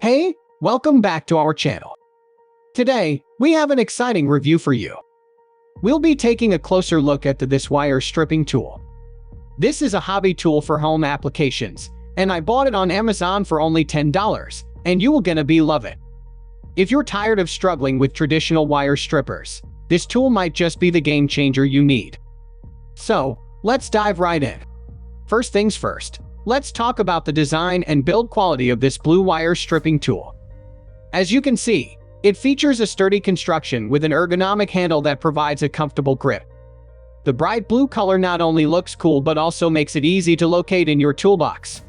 Hey, welcome back to our channel. Today, we have an exciting review for you. We'll be taking a closer look at this wire stripping tool. This is a hobby tool for home applications, and I bought it on Amazon for only $10, and you will gonna love it. If you're tired of struggling with traditional wire strippers, this tool might just be the game changer you need. So, let's dive right in. First things first, let's talk about the design and build quality of this blue wire stripping tool. As you can see, it features a sturdy construction with an ergonomic handle that provides a comfortable grip. The bright blue color not only looks cool but also makes it easy to locate in your toolbox.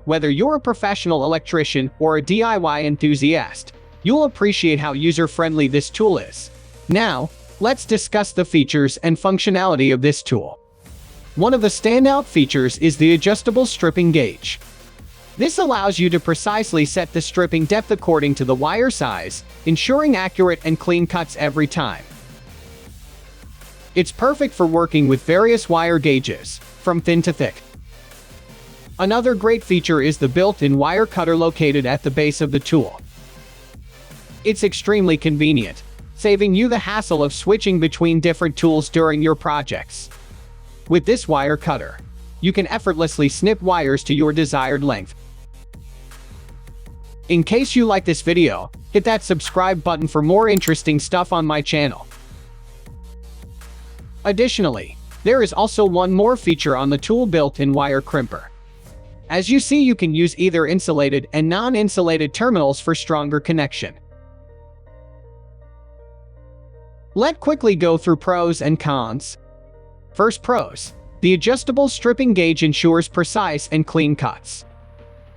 Whether you're a professional electrician or a DIY enthusiast, you'll appreciate how user-friendly this tool is. Now, let's discuss the features and functionality of this tool. One of the standout features is the adjustable stripping gauge. This allows you to precisely set the stripping depth according to the wire size, ensuring accurate and clean cuts every time. It's perfect for working with various wire gauges, from thin to thick. Another great feature is the built-in wire cutter located at the base of the tool. It's extremely convenient, saving you the hassle of switching between different tools during your projects. With this wire cutter, you can effortlessly snip wires to your desired length. In case you like this video, hit that subscribe button for more interesting stuff on my channel. Additionally, there is also one more feature on the tool: built-in wire crimper. As you see, you can use either insulated and non-insulated terminals for stronger connection. Let's quickly go through pros and cons. First, pros. The adjustable stripping gauge ensures precise and clean cuts.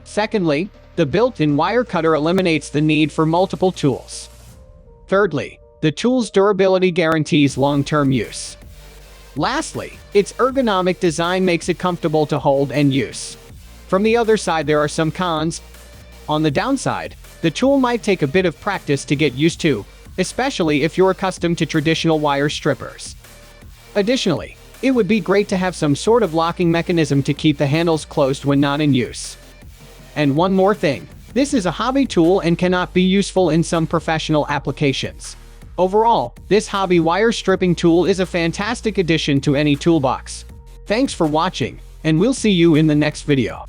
Secondly, the built-in wire cutter eliminates the need for multiple tools. Thirdly, the tool's durability guarantees long-term use. Lastly, its ergonomic design makes it comfortable to hold and use. From the other side, there are some cons. On the downside, the tool might take a bit of practice to get used to, especially if you're accustomed to traditional wire strippers. Additionally, it would be great to have some sort of locking mechanism to keep the handles closed when not in use. And one more thing, this is a hobby tool and cannot be useful in some professional applications. Overall, this hobby wire stripping tool is a fantastic addition to any toolbox. Thanks for watching, and we'll see you in the next video.